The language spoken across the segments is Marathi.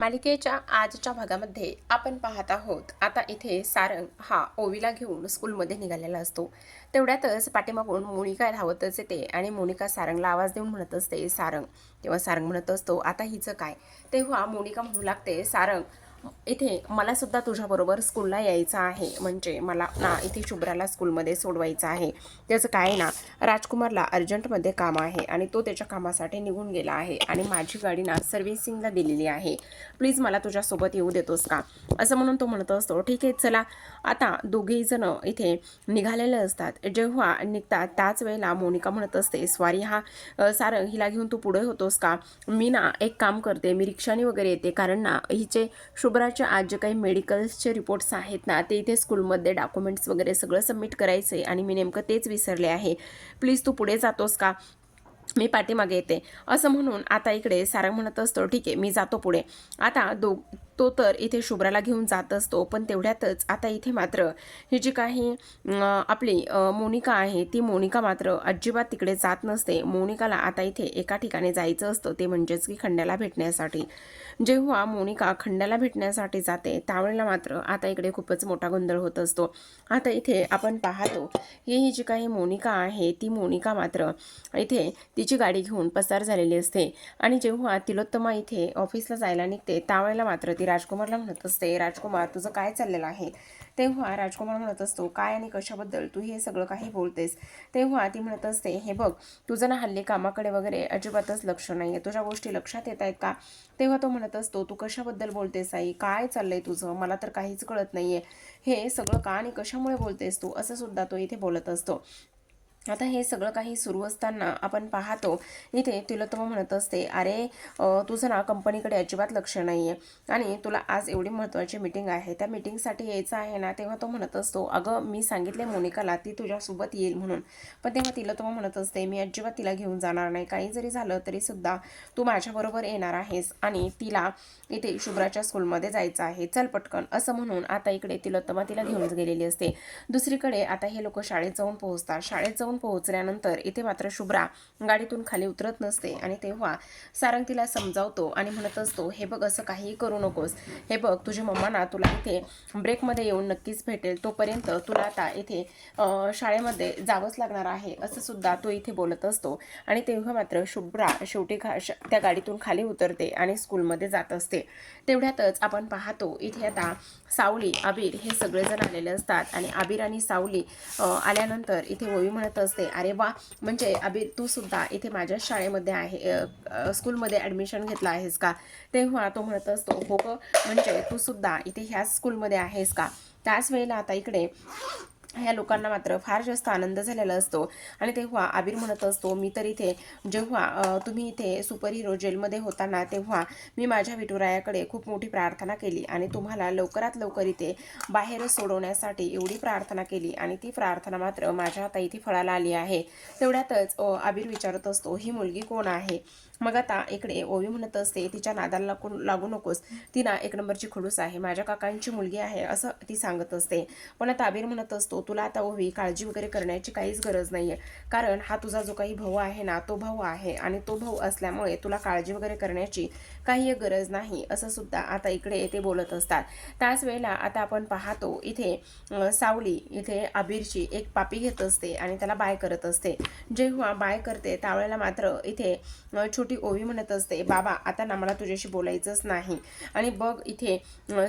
मालिकेच्या आजच्या भागामध्ये आपण पाहत आहोत आता इथे सारंग हा ओवीला घेऊन स्कूलमध्ये निघालेला असतो. तेवढ्यातच पाठीमागून मोनिका धावतच येते आणि मोनिका सारंगला आवाज देऊन म्हणत असते सारंग. तेव्हा सारंग म्हणत असतो आता हिचं काय. तेव्हा मोनिका म्हणू लागते सारंग इथे मला सुद्धा तुझ्याबरोबर स्कूलला यायचं आहे, म्हणजे मला ना इथे शुभ्राला स्कूलमध्ये सोडवायचं आहे. त्याचं काय ना राजकुमारला अर्जंटमध्ये काम आहे आणि तो त्याच्या कामासाठी निघून गेला आहे आणि माझी गाडी ना सर्व्हिसिंगला दिलेली आहे. प्लीज मला तुझ्यासोबत येऊ देतोस का, असं म्हणून तो म्हणत असतो. ठीक आहे चला. आता दोघेही जण इथे निघालेले असतात. जेव्हा निघतात त्याच वेळेला मोनिका म्हणत असते स्वारी सारंग हिला घेऊन तू पुढे होतोस का. मी ना एक काम करते, मी रिक्षाने वगैरे येते, कारण ना हिचे शुभ्राचे आज जे काही मेडिकल्सचे रिपोर्ट्स आहेत ना ते इथे स्कूलमध्ये डॉक्युमेंट्स वगैरे सगळं सबमिट करायचं आहे आणि मी नेमकं तेच विसरले आहे. प्लीज तू पुढे जातोस का, मी पाठीमागे येते, असं म्हणून आता इकडे सारंग म्हणत असतो ठीक आहे मी जातो पुढे. आता तो तर इथे शुभ्राला घेऊन जात असतो, पण तेवढ्यातच आता इथे मात्र ही जी काही आपली मोनिका आहे ती मोनिका मात्र अजिबात तिकडे जात नसते. मोनिकाला आता इथे एका ठिकाणी जायचं असतं, ते म्हणजेच की खंड्याला भेटण्यासाठी. जेव्हा मोनिका खंड्याला भेटण्यासाठी जाते त्यावेळेला मात्र आता इकडे खूपच मोठा गोंधळ होत असतो. आता इथे आपण पाहतो ही जी काही मोनिका आहे ती मोनिका मात्र इथे तिची गाडी घेऊन पसार झालेली असते आणि जेव्हा तिलोत्तमा इथे ऑफिसला जायला निघते त्यावेळेला मात्र ती राजकुमारला म्हणत असते राजकुमार तुझं काय चाललेलं आहे. तेव्हा राजकुमार म्हणत असतो काय आणि कशाबद्दल तू हे सगळं काही बोलतेस. तेव्हा ती म्हणत असते हे बघ तुझं ना हल्ली कामाकडे वगैरे अजिबातच लक्ष नाही आहे, तुझ्या गोष्टी लक्षात येत आहेत का. तेव्हा तो म्हणत असतो तू कशाबद्दल बोलतेस आई, काय चाललंय तुझं, मला तर काहीच कळत नाहीये, हे सगळं का आणि कशामुळे बोलतेस तू, असं सुद्धा तो इथे बोलत असतो. आता हे सगळं काही सुरू असताना आपण पाहतो इथे तिलोत्तमा म्हणत असते अरे तुझं ना कंपनीकडे अजिबात लक्ष नाही आहे आणि तुला आज एवढी महत्त्वाची मीटिंग आहे, त्या मीटिंगसाठी यायचं आहे ना. तेव्हा तो म्हणत असतो अगं मी सांगितले मोनिकाला ती तुझ्यासोबत येईल म्हणून, पण तेव्हा तिलोत्तमा म्हणत असते मी अजिबात तिला घेऊन जाणार नाही, काही जरी झालं तरी सुद्धा तू माझ्याबरोबर येणार आहेस आणि तिला इथे शुभ्राच्या स्कूलमध्ये जायचं आहे, चल पटकन, असं म्हणून आता इकडे तिलोत्तमा तिला घेऊन गेलेली असते. दुसरीकडे आता हे लोक शाळेत जाऊन पोहोचतात. शाळेत जाऊन पोहोचल्यानंतर इथे मात्र शुभ्रा गाडीतून खाली उतरत नसते आणि तेव्हा सारंग तिला समजावतो आणि म्हणत असतो हे बघ असं काहीही करू नकोस, हे बघ तुझी मम्मा ना तुला इथे ब्रेकमध्ये येऊन नक्कीच भेटेल, तोपर्यंत तुला आता इथे शाळेमध्ये जावंच लागणार आहे, असं सुद्धा तो इथे बोलत असतो. आणि तेव्हा मात्र शुभ्रा शेवटी त्या गाडीतून खाली उतरते आणि स्कूलमध्ये जात असते. तेवढ्यातच आपण पाहतो इथे आता सावली अबीर हे सगळेजण आलेले असतात आणि अबीर आणि सावली आल्यानंतर इथे ओवी म्हणत असते अरे वा, म्हणजे अबीर तू सुद्धा इथे माझ्या शाळेमध्ये आहे, स्कूलमध्ये ॲडमिशन घेतलं आहेस का. तेव्हा तो म्हणत असतो हो ग, म्हणजे तू सुद्धा इथे ह्याच स्कूलमध्ये आहेस का. त्याच वेळेला आता इकडे ह्या लोकांना मात्र फार जास्त आनंद झालेला असतो आणि तेव्हा आबिर म्हणत असतो मी तर इथे जेव्हा तुम्ही इथे सुपर हिरो जेलमध्ये होता तेव्हा मी माझ्या विठुरायाकडे खूप मोठी प्रार्थना केली आणि तुम्हाला लवकरात लवकर इथे बाहेर सोडवण्यासाठी एवढी प्रार्थना केली आणि ती प्रार्थना मात्र माझ्या आता इथे फळाला आली आहे. तेवढ्यातच आबिर विचारत असतो ही मुलगी कोण आहे. मग आता इकडे ओवी म्हणत असते तिच्या नादाला लागू नकोस, ती ना एक नंबरची खडूस आहे, माझ्या काकांची मुलगी आहे, असं ती सांगत असते. पण आता आबिर म्हणत असतो तुला आता ओवी काळजी वगैरे करण्याची काहीच गरज नाही आहे, कारण हा तुझा जो काही भाऊ आहे ना तो भाऊ आहे आणि तो भाऊ असल्यामुळे तुला काळजी वगैरे करण्याची काही गरज नाही, असं सुद्धा आता इकडे ते बोलत असतात. त्याच वेळेला आता आपण पाहतो इथे सावली इथे आबिरची एक पापी घेत असते आणि त्याला बाय करत असते. जेव्हा बाय करते त्यावेळेला मात्र इथे छोटी ओवी म्हणत असते बाबा आता ना मला तुझ्याशी बोलायचंच नाही. आणि बघ इथे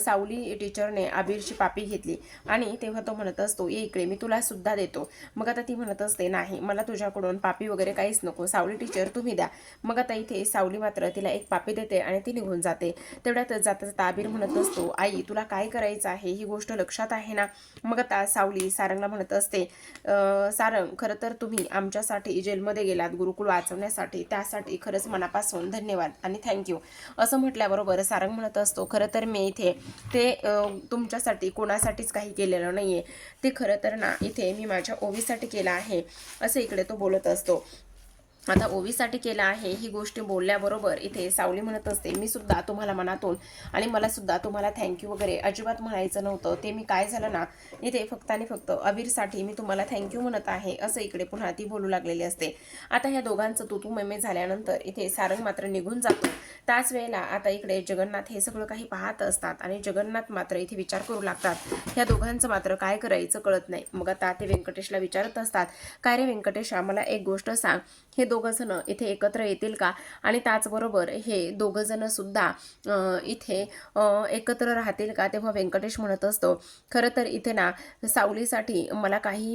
सावली टीचरने आबिरची पापी घेतली आणि तेव्हा तो म्हणत असतो ये इकडे मी तुला सुद्धा देतो. मग आता ती म्हणत असते नाही मला तुझ्याकडून पापी वगैरे काहीच नको, सावली टीचर तुम्ही द्या. मग आता इथे सावली मात्र तिला एक पापी देते आणि ती निघून जाते. तेवढ्यातच जाता जाता आबिर म्हणत असतो आई तुला काय करायचं आहे ही गोष्ट लक्षात आहे ना. मग आता सावली सारंगला म्हणत असते सारंग खरं तर तुम्ही आमच्यासाठी जेलमध्ये गेलात गुरुकुल वाचवण्यासाठी, त्यासाठी खरंच मनापासून धन्यवाद आणि थँक्यू, असं म्हटल्याबरोबर सारंग म्हणत असतो खरं तर मी इथे ते तुमच्यासाठी कोणासाठीच काही केलेलं नाही आहे, ते खरं तर ना इथे मी माझ्या ओवीसाठी केलं आहे, असं इकडे तो बोलत असतो. आता ओवीसाठी केलं आहे ही गोष्ट बोलल्याबरोबर इथे सावली म्हणत असते, मी सुद्धा तुम्हाला मनातून आणि मला सुद्धा तुम्हाला थँक्यू वगैरे अजिबात म्हणायचं नव्हतं. ते मी काय झालं ना, इथे फक्त आणि फक्त अबीरसाठी मी तुम्हाला थँक्यू म्हणत आहे असं इकडे पुन्हा ती बोलू लागलेली असते. आता ह्या दोघांचं तू मेमे झाल्यानंतर इथे सारंग मात्र निघून जातो. त्याच वेळेला आता इकडे जगन्नाथ हे सगळं काही पाहत असतात आणि जगन्नाथ मात्र इथे विचार करू लागतात. ह्या दोघांचं मात्र काय करायचं कळत नाही. मग आता ते व्यंकटेशला विचारत असतात, काय रे व्यंकटेश, मला एक गोष्ट सांग, हे दोघं जण इथे एकत्र येतील का? आणि त्याचबरोबर हे दोघं जण सुद्धा इथे एकत्र राहतील का? तेव्हा व्यंकटेश म्हणत असतो, खरं तर इथे ना सावलीसाठी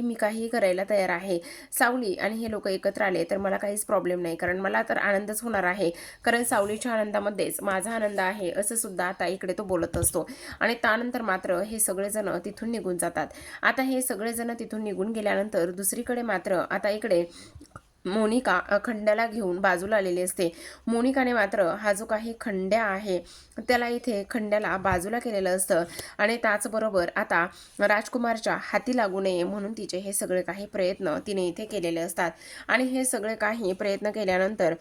मी काही करायला तयार आहे. सावली आणि हे लोक एकत्र आले तर मला काहीच प्रॉब्लेम नाही, कारण मला तर आनंदच होणार आहे, कारण सावलीच्या आनंदामध्येच माझा आनंद आहे असं सुद्धा आता इकडे तो बोलत असतो. आणि त्यानंतर मात्र हे सगळेजण तिथून निघून जातात. आता हे सगळेजण तिथून निघून गेल्यानंतर दुसरीकडे मात्र आता इकडे मोनिका खंड्याला घेऊन बाजूला आलेली असते. मोनिकाने मात्र हा जो काही खंड्या आहे त्याला इथे खंड्याला बाजूला केलेलं असतं आणि त्याचबरोबर आता राजकुमारच्या हाती लागू नये म्हणून तिचे हे सगळे काही प्रयत्न तिने इथे केलेले असतात. आणि हे सगळे काही प्रयत्न केल्यानंतर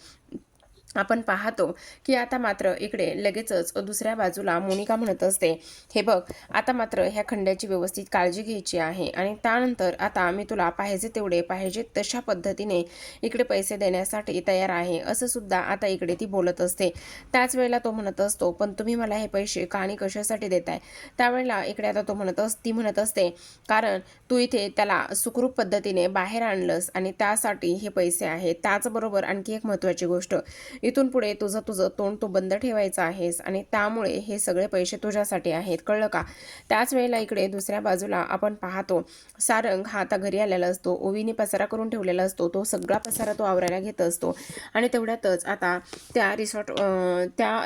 आपण पाहतो की आता मात्र इकडे लगेचच दुसऱ्या बाजूला मोनिका म्हणत असते, हे बघ, आता मात्र ह्या खंड्याची व्यवस्थित काळजी घ्यायची आहे आणि त्यानंतर आता मी तुला पाहिजे तेवढे पाहिजे तशा पद्धतीने इकडे पैसे देण्यासाठी तयार आहे असं सुद्धा आता इकडे ती बोलत असते. त्याच वेळेला तो म्हणत असतो, पण तुम्ही मला हे पैसे का आणि कशासाठी देताय? त्यावेळेला इकडे आता ती म्हणत असते, कारण तू इथे त्याला सुखरूप पद्धतीने बाहेर आणलंस आणि त्यासाठी हे पैसे आहेत. त्याचबरोबर आणखी एक महत्त्वाची गोष्ट, इथून पुढे तुझं तोंड तू बंद ठेवायचं आहेस आणि त्यामुळे हे सगळे पैसे तुझ्यासाठी आहेत, कळलं का? त्याच वेळेला इकडे दुसऱ्या बाजूला आपण पाहतो सारंग हा आता घरी आलेला असतो. ओवीने पसारा करून ठेवलेला असतो. तो सगळा पसारा तो आवरायला घेत असतो आणि तेवढ्यातच आता त्या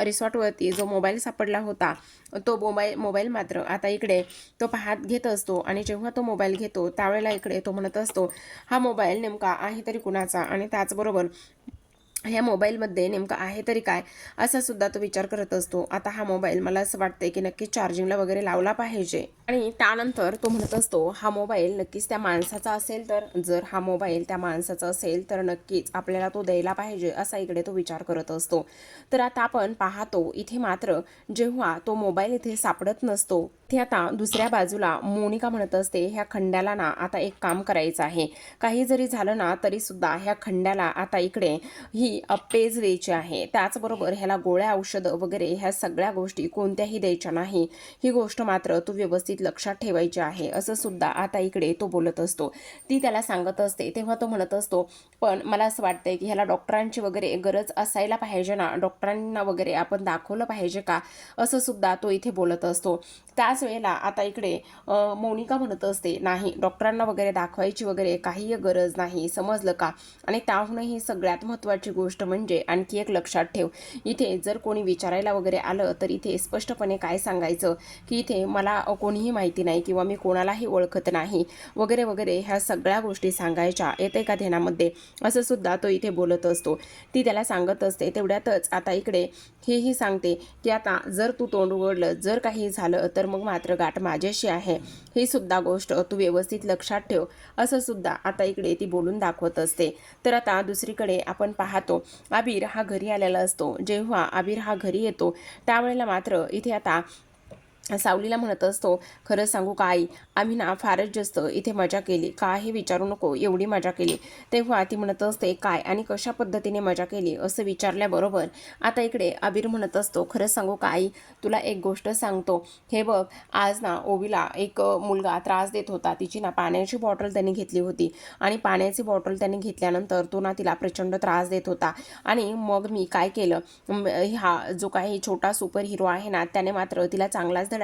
रिसॉर्टवरती जो मोबाईल सापडला होता तो मोबाईल मात्र आता इकडे तो पाहत घेत असतो आणि जेव्हा तो मोबाईल घेतो त्यावेळेला इकडे तो म्हणत असतो, हा मोबाईल नेमका आहे तरी कुणाचा आणि त्याचबरोबर ह्या मोबाईलमध्ये नेमकं आहे तरी काय असा सुद्धा तो विचार करत असतो. आता हा मोबाईल मला असं वाटतंय की नक्कीच चार्जिंगला वगैरे लावला पाहिजे. आणि त्यानंतर तो म्हणत असतो, हा मोबाईल नक्कीच त्या माणसाचा असेल तर, जर हा मोबाईल त्या माणसाचा असेल तर नक्कीच आपल्याला तो द्यायला पाहिजे असा इकडे तो विचार करत असतो. तर आता आपण पाहतो इथे मात्र जेव्हा तो मोबाईल इथे सापडत नसतो ते आता दुसऱ्या बाजूला मोनिका म्हणत असते, ह्या खंड्याला ना आता एक काम करायचं आहे, काही जरी झालं ना तरी सुद्धा ह्या खंड्याला आता इकडे ही पेज द्यायची आहे. त्याचबरोबर ह्याला गोळ्या औषधं वगैरे ह्या सगळ्या गोष्टी कोणत्याही द्यायच्या नाही, ही गोष्ट मात्र तू व्यवस्थित लक्षात ठेवायची आहे असं सुद्धा आता इकडे तो बोलत असतो. ती त्याला सांगत असते तेव्हा तो म्हणत असतो, पण मला असं वाटतंय की ह्याला डॉक्टरांची वगैरे गरज असायला पाहिजे ना, डॉक्टरांना वगैरे आपण दाखवलं पाहिजे का असं सुद्धा तो इथे बोलत असतो. त्याच वेळेला आता इकडे मोनिका म्हणत असते, नाही, डॉक्टरांना वगैरे दाखवायची वगैरे काही गरज नाही, समजलं का? आणि त्याहूनही सगळ्यात महत्त्वाची गोष्ट म्हणजे आणखी एक लक्षात ठेव, इथे जर कोणी विचारायला वगैरे आलं तर इथे स्पष्टपणे काय सांगायचं की इथे मला कोणीही माहिती नाही किंवा मी कोणालाही ओळखत नाही वगैरे वगैरे ह्या सगळ्या गोष्टी सांगायच्या, येते का ध्यानामध्ये असं सुद्धा तो इथे बोलत असतो. ती त्याला सांगत असते. तेवढ्यातच आता इकडे हेही सांगते की आता जर तू तोंड उघडलं, जर काही झालं तर मग मात्र गाठ माझ्याशी आहे, ही सुद्धा गोष्ट तू व्यवस्थित लक्षात ठेव असं सुद्धा आता इकडे ती बोलून दाखवत असते. तर आता दुसरीकडे आपण पाहतो आबिर हा घरी आलेला असतो. जेव्हा आबिर हा घरी येतो त्यावेळेला मात्र इथे आता सावलीला म्हणत असतो, खरं सांगू का आई, आम्ही ना फारच जास्त इथे मजा केली, काही विचारू नको एवढी मजा केली. तेव्हा ती म्हणत असते, काय आणि कशा पद्धतीने मजा केली असं विचारल्याबरोबर आता इकडे आबिर म्हणत असतो, खरं सांगू का आई, तुला एक गोष्ट सांगतो, हे बघ, आज ना ओवीला एक मुलगा त्रास देत होता. तिची ना पाण्याची बॉटल त्यांनी घेतली होती आणि पाण्याची बॉटल त्यांनी घेतल्यानंतर तो ना तिला प्रचंड त्रास देत होता आणि मग मी काय केलं, हा जो काही छोटा सुपर हिरो आहे ना त्याने मात्र तिला चांगलाच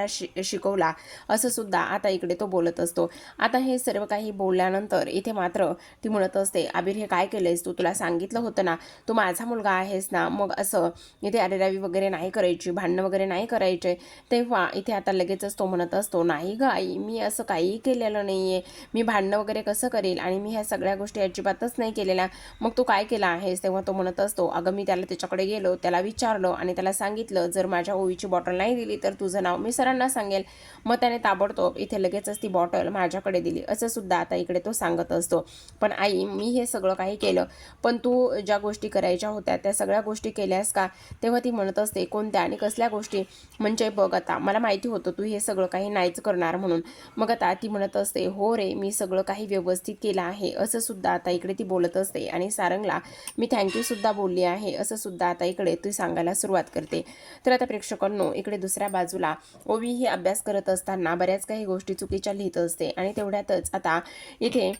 शिकवला असं सुद्धा आता इकडे तो बोलत असतो. आता हे सर्व काही बोलल्यानंतर इथे मात्र ती म्हणत असते, आबिर हे काय केलंयस तू, तुला सांगितलं होतं ना तू माझा मुलगा आहेस ना, मग असं इथे अरेरावी वगैरे नाही करायची, भांडणं वगैरे नाही करायचे. तेव्हा इथे आता लगेचच तो म्हणत असतो, नाही ग आई, मी असं काहीही केलेलं नाहीये, मी भांडणं वगैरे कसं करेल आणि मी ह्या सगळ्या गोष्टी अजिबातच नाही केलेल्या, मग तू काय केलं आहेस? तेव्हा तो म्हणत असतो, अगं मी त्याच्याकडे गेलो, त्याला विचारलं आणि त्याला सांगितलं, जर माझ्या ओवीची बॉटल नाही दिली तर तुझं नाव मी सरांना सांगेल. मग त्याने ताबडतोब इथे लगेचच ती बॉटल माझ्याकडे दिली असं सुद्धा आता इकडे तो सांगत असतो. पण आई, मी हे सगळं काही केलं, पण तू ज्या गोष्टी करायच्या होत्या त्या सगळ्या गोष्टी केल्यास का? तेव्हा ती म्हणत असते, कोणत्या आणि कसल्या गोष्टी? म्हणजे बघ, आता मला माहिती होतं तू हे सगळं काही नाहीच करणार म्हणून. मग आता ती म्हणत असते, हो रे, मी सगळं काही व्यवस्थित केलं आहे असं सुद्धा आता इकडे ती बोलत असते. आणि सारंगला मी थँक्यू सुद्धा बोलली आहे असं सुद्धा आता इकडे ती सांगायला सुरुवात करते. तर आता प्रेक्षकांनो, इकडे दुसऱ्या बाजूला ओवी ही अभ्यास करत असताना बऱ्याच काही गोष्टी चुकीच्या लिहित असते. आणि तेवढ्यातच आता इथे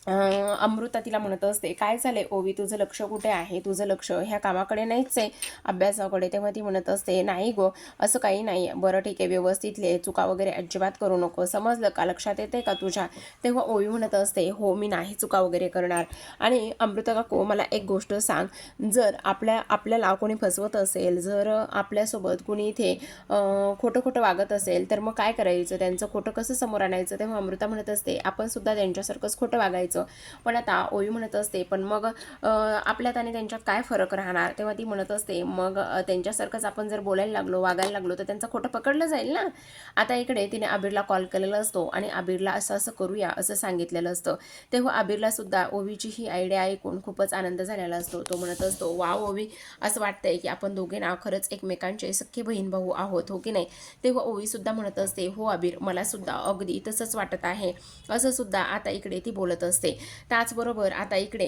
अमृता तिला म्हणत असते, काय झालंय ओवी, तुझं लक्ष कुठे आहे? तुझं लक्ष ह्या कामाकडे नाहीच आहे, अभ्यासाकडे. तेव्हा ती म्हणत असते, नाही गो, असं काही नाही. बरं ठीक आहे, व्यवस्थित लिह, चुका वगैरे अजिबात करू नको, समजलं का? लक्षात येते का तुझ्या? तेव्हा ओवी म्हणत असते, हो, मी नाही चुका वगैरे करणार. आणि अमृता काकू, मला एक गोष्ट सांग, जर आपल्याला कोणी फसवत असेल, जर आपल्यासोबत कोणी इथे खोटं खोटं वागत असेल, तर मग काय करायचं? त्यांचं खोटं कसं समोर आणायचं? तेव्हा अमृता म्हणत असते, आपण सुद्धा त्यांच्यासारखंच खोटं वागायचं. पण आता ओवी म्हणत असते, पण मग आपल्यात आणि त्यांच्यात काय फरक राहणार? तेव्हा ती म्हणत असते, मग त्यांच्यासारखंच आपण जर बोलायला लागलो, वागायला लागलो, तर त्यांचं खोटं पकडलं जाईल ना. आता इकडे तिने अबीरला कॉल केलेला असतो आणि अबीरला असं असं करूया असं सांगितलेलं असतं. तेव्हा अबीरला सुद्धा ओवीची ही आयडिया ऐकून खूपच आनंद झालेला असतो. तो म्हणत असतो, वाव ओवी, असं वाटतंय की आपण दोघे ना खरंच एकमेकांचे सख्खे बहीण भाऊ आहोत, हो की नाही? तेव्हा ओवी सुद्धा म्हणत असते, हो अबीर, मला सुद्धा अगदी तसंच वाटत आहे असं सुद्धा आता इकडे ती बोलत असते. त्याचबरोबर आता इकडे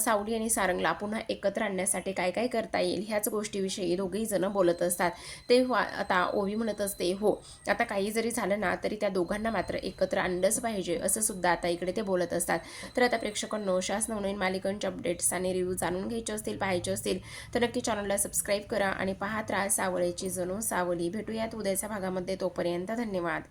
सावली आणि सारंगला पुन्हा एकत्र आणण्यासाठी काय काय करता येईल ह्याच गोष्टीविषयी दोघेही जण बोलत असतात. तेव्हा आता ओवी म्हणत असते, हो, आता काही जरी झालं ना तरी त्या दोघांना मात्र एकत्र आणलंच पाहिजे असं सुद्धा आता इकडे ते बोलत असतात. तर आता प्रेक्षकांनो, अशाच नवनवीन मालिकांचे अपडेट्स आणि रिव्ह्यू जाणून घ्यायचे असतील, पाहायचे असतील, तर नक्की चॅनलला सबस्क्राईब करा आणि पाहत राहा सावळीची जणू सावली. भेटूयात उद्याच्या भागामध्ये. तोपर्यंत धन्यवाद.